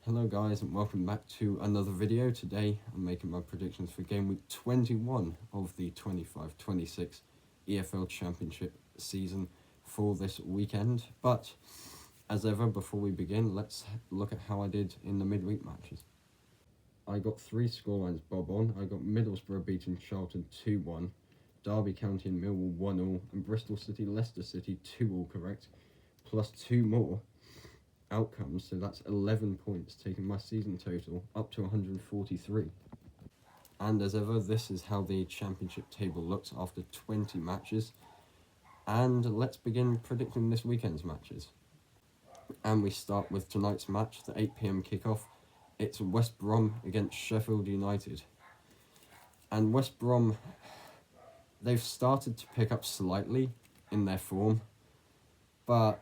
Hello guys and welcome back to another video. Today I'm making my predictions for game week 21 of the 25-26 EFL Championship season for this weekend. But as ever, before we begin, let's look at how I did in the midweek matches. I got three scorelines bob on. I got Middlesbrough beating Charlton 2-1, Derby County and Millwall 1-1, and Bristol City Leicester City 2-2 correct, plus two more outcomes, so that's 11 points, taking my season total up to 143. And as ever, this is how the championship table looks after 20 matches. And let's begin predicting this weekend's matches. And we start with tonight's match, the 8 PM kickoff. It's West Brom against Sheffield United. And West Brom, they've started to pick up slightly in their form, but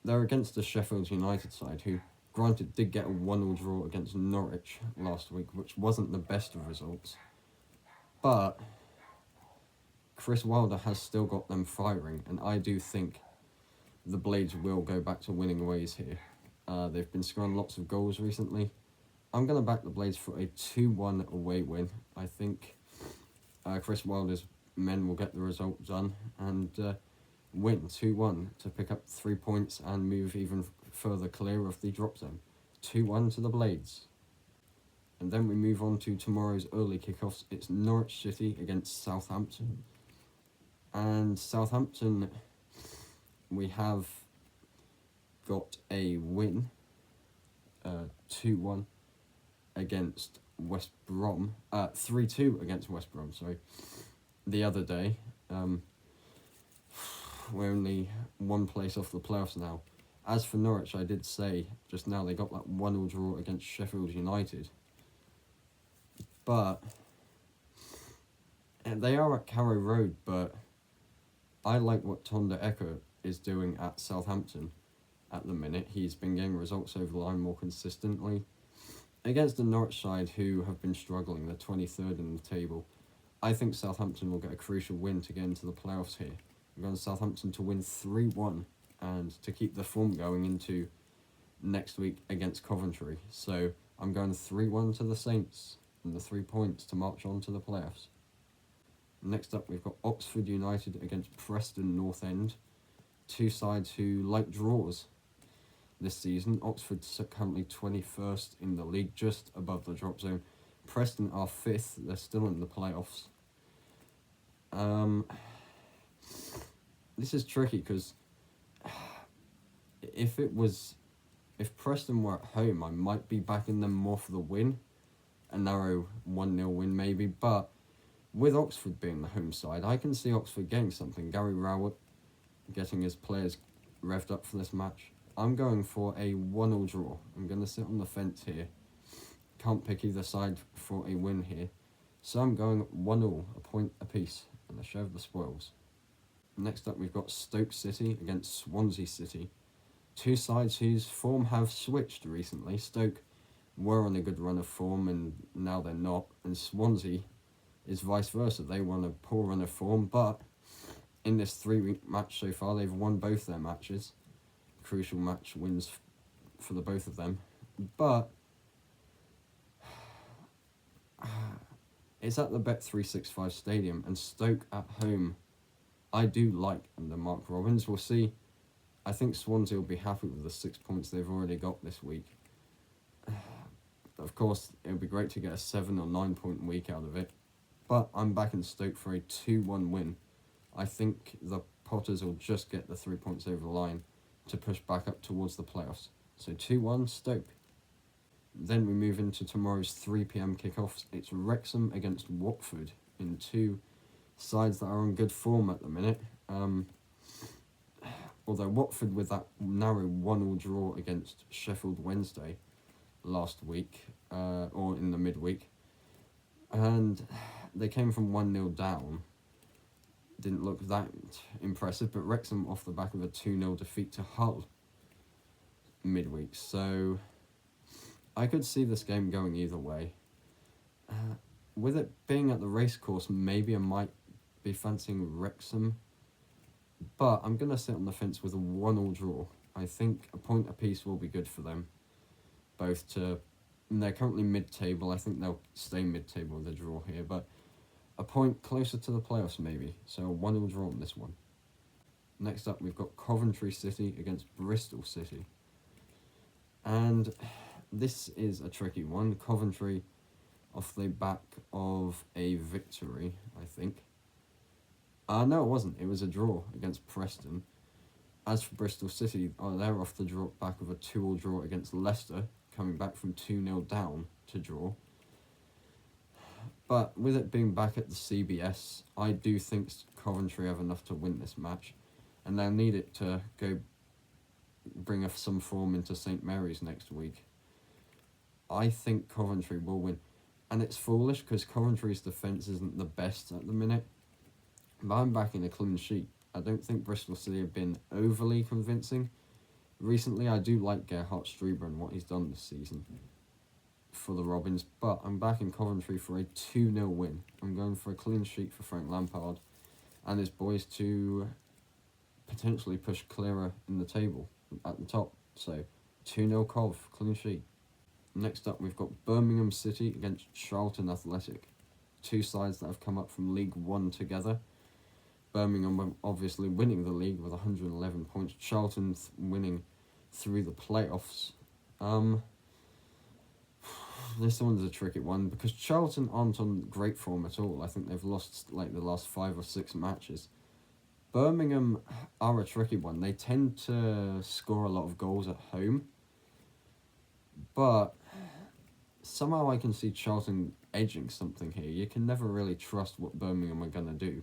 they're against the Sheffield United side, who, granted, did get a 1-1 draw against Norwich last week, which wasn't the best of results. But Chris Wilder has still got them firing, and I do think the Blades will go back to winning ways here. They've been scoring lots of goals recently. I'm going to back the Blades for a 2-1 away win. I think Chris Wilder's men will get the result done and win 2-1 to pick up 3 points and move even further clear of the drop zone. 2-1 to the Blades. And then we move on to tomorrow's early kickoffs. It's Norwich City against Southampton. And Southampton, we have got a win, 2-1 against West Brom, 3-2 against West Brom, sorry, the other day. We're only one place off the playoffs now. As for Norwich, I did say just now they got that 1-1 draw against Sheffield United. But they are at Carrow Road, but I like what Tonda Ecker is doing at Southampton at the minute. He's been getting results over the line more consistently. Against the Norwich side, who have been struggling, they're 23rd in the table. I think Southampton will get a crucial win to get into the playoffs here. I'm going Southampton to win 3-1 and to keep the form going into next week against Coventry. So I'm going 3-1 to the Saints and the 3 points to march on to the playoffs. Next up, we've got Oxford United against Preston North End. Two sides who like draws this season. Oxford's currently 21st in the league, just above the drop zone. Preston are 5th, they're still in the playoffs. This is tricky because if Preston were at home, I might be backing them more for the win, a narrow 1-0 win maybe, but with Oxford being the home side, I can see Oxford getting something. Gary Rowett getting his players revved up for this match. I'm going for a 1-1 draw. I'm going to sit on the fence here. Can't pick either side for a win here. So I'm going 1-1, a point apiece, and a share of the spoils. Next up, we've got Stoke City against Swansea City. Two sides whose form have switched recently. Stoke were on a good run of form and now they're not. And Swansea is vice versa. They were on a poor run of form, but in this 3-week match so far, they've won both their matches. Crucial match wins for the both of them. But it's at the Bet365 Stadium, and Stoke at home I do like under Mark Robins. We'll see. I think Swansea will be happy with the 6 points they've already got this week. Of course, it would be great to get a 7 or 9 point week out of it. But I'm backing Stoke for a 2-1 win. I think the Potters will just get the 3 points over the line to push back up towards the playoffs. So 2-1 Stoke. Then we move into tomorrow's 3 PM kickoffs. It's Wrexham against Watford in two sides that are on good form at the minute. Although Watford with that narrow 1-1 draw against Sheffield Wednesday last week, or in the midweek, and they came from 1-0 down. Didn't look that impressive, but Wrexham off the back of a 2-0 defeat to Hull midweek. So I could see this game going either way. With it being at the racecourse, maybe I might be fancying Wrexham, but I'm going to sit on the fence with a 1-1 draw. I think a point apiece will be good for them. both to... They're currently mid-table. I think they'll stay mid-table with a draw here, but a point closer to the playoffs maybe. So a 1-1 draw on this one. Next up, we've got Coventry City against Bristol City. And this is a tricky one. Coventry off the back of a victory, I think. No, it wasn't. It was a draw against Preston. As for Bristol City, they're off the back of a 2-2 draw against Leicester, coming back from 2-0 down to draw. But with it being back at the CBS, I do think Coventry have enough to win this match, and they'll need it to go bring some form into St Mary's next week. I think Coventry will win, and it's foolish because Coventry's defence isn't the best at the minute, but I'm backing a clean sheet. I don't think Bristol City have been overly convincing. Recently, I do like Gerhard Strieber and what he's done this season for the Robins, but I'm backing Coventry for a 2-0 win. I'm going for a clean sheet for Frank Lampard and his boys to potentially push clearer in the table at the top. So 2-0 Cov, clean sheet. Next up, we've got Birmingham City against Charlton Athletic. Two sides that have come up from League One together. Birmingham obviously winning the league with 111 points. Charlton winning through the playoffs. This one's a tricky one because Charlton aren't on great form at all. I think they've lost like the last 5 or 6 matches. Birmingham are a tricky one. They tend to score a lot of goals at home, but somehow I can see Charlton edging something here. You can never really trust what Birmingham are going to do.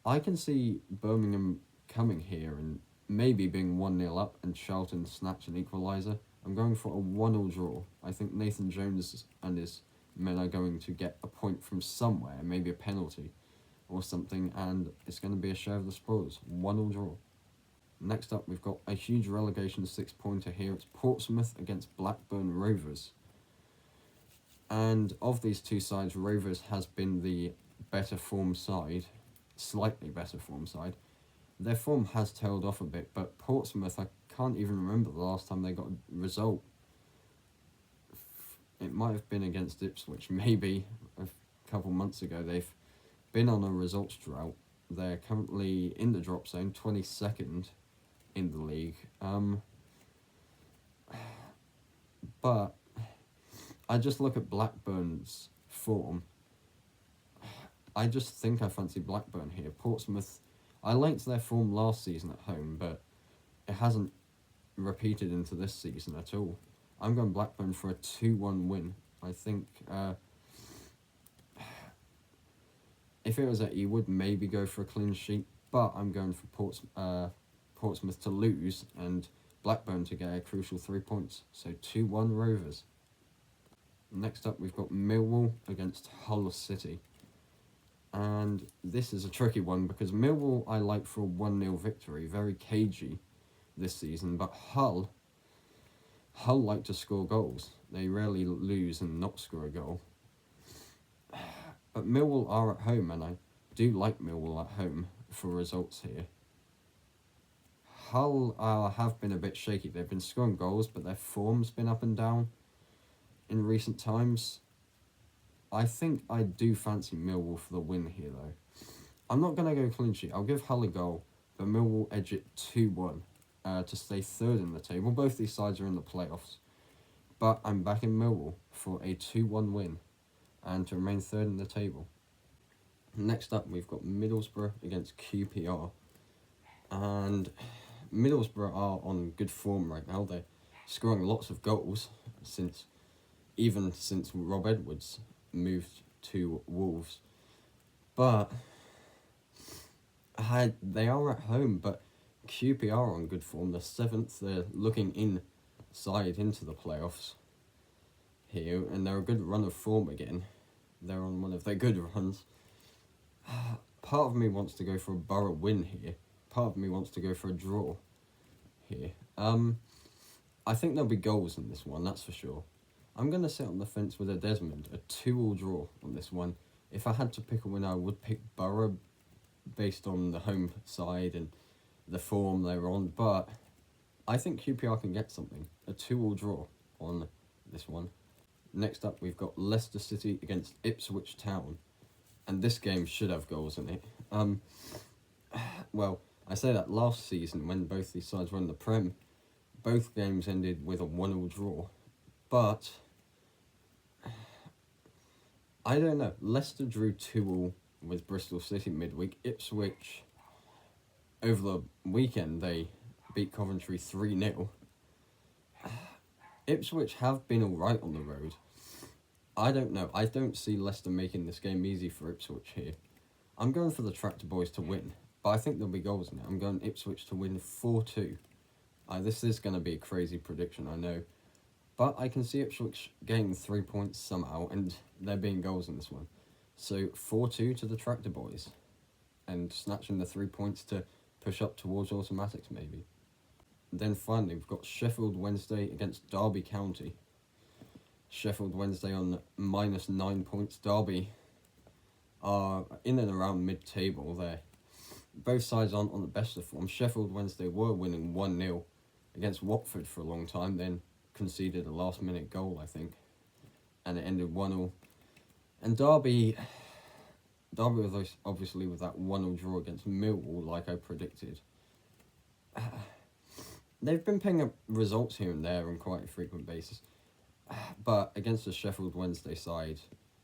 I can see Birmingham coming here and maybe being 1-0 up and Charlton snatch an equaliser. I'm going for a 1-1 draw. I think Nathan Jones and his men are going to get a point from somewhere, maybe a penalty or something, and it's going to be a share of the spoils. 1-1 draw. Next up, we've got a huge relegation 6-pointer here. It's Portsmouth against Blackburn Rovers. And of these two sides, Rovers has been the better form side, slightly better form side. Their form has tailed off a bit, but Portsmouth, I can't even remember the last time they got a result. It might have been against Ipswich, maybe a couple months ago. They've been on a results drought. They're currently in the drop zone, 22nd in the league. But I just look at Blackburn's form. I just think I fancy Blackburn here. Portsmouth, I liked their form last season at home, but it hasn't repeated into this season at all. I'm going Blackburn for a 2-1 win. I think if it was at E, would maybe go for a clean sheet, but I'm going for Portsmouth to lose and Blackburn to get a crucial 3 points. So 2-1 Rovers. Next up, we've got Millwall against Hull City. And this is a tricky one because Millwall I like for a 1-0 victory, very cagey this season, but Hull like to score goals. They rarely lose and not score a goal. But Millwall are at home, and I do like Millwall at home for results here. Hull have been a bit shaky. They've been scoring goals, but their form's been up and down in recent times. I think I do fancy Millwall for the win here, though. I'm not going to go clean sheet. I'll give Hull a goal, but Millwall edge it 2-1 to stay third in the table. Both these sides are in the playoffs. But I'm backing Millwall for a 2-1 win and to remain third in the table. Next up, we've got Middlesbrough against QPR. And Middlesbrough are on good form right now. They're scoring lots of goals since Rob Edwards moved to Wolves. But they are at home, but QPR are on good form. They're 7th. They're looking inside into the playoffs here, and they're a good run of form again. They're on one of their good runs. Part of me wants to go for a Borough win here. Part of me wants to go for a draw here. I think there'll be goals in this one, that's for sure. I'm going to sit on the fence with a Desmond, a 2-2 draw on this one. If I had to pick a winner, I would pick Borough based on the home side and the form they're on, but I think QPR can get something. A 2-2 draw on on this one. Next up, we've got Leicester City against Ipswich Town, and this game should have goals in it. Well, I say that last season when both these sides were in the Prem, both games ended with a 1-1 draw, but I don't know. Leicester drew 2-2 with Bristol City midweek. Ipswich, over the weekend, they beat Coventry 3-0. Ipswich have been alright on the road. I don't know. I don't see Leicester making this game easy for Ipswich here. I'm going for the Tractor Boys to win, but I think there'll be goals in it. I'm going Ipswich to win 4-2. This is going to be a crazy prediction, I know. But I can see Ipswich getting 3 points somehow, and there being goals in this one. So 4-2 to the Tractor Boys, and snatching the 3 points to push up towards automatics maybe. Then finally, we've got Sheffield Wednesday against Derby County. Sheffield Wednesday on -9 points. Derby are in and around mid-table there. Both sides aren't on the best of form. Sheffield Wednesday were winning 1-0 against Watford for a long time, then conceded a last-minute goal, I think, and it ended 1-0. And Derby was obviously with that 1-0 draw against Millwall, like I predicted. They've been picking up results here and there on quite a frequent basis, but against the Sheffield Wednesday side,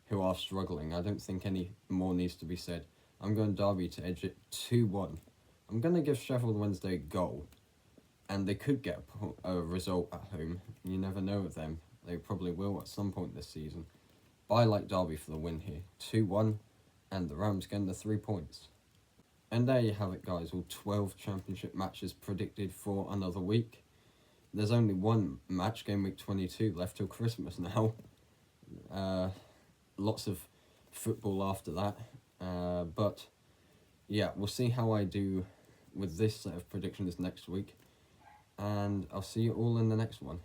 who are struggling, I don't think any more needs to be said. I'm going Derby to edge it 2-1. I'm going to give Sheffield Wednesday a goal, and they could get a result at home. You never know with them. They probably will at some point this season. But I like Derby for the win here. 2-1, and the Rams getting the 3 points. And there you have it, guys. All 12 championship matches predicted for another week. There's only one match, Gameweek 22, left till Christmas now. Lots of football after that. But yeah, we'll see how I do with this set of predictions next week. And I'll see you all in the next one.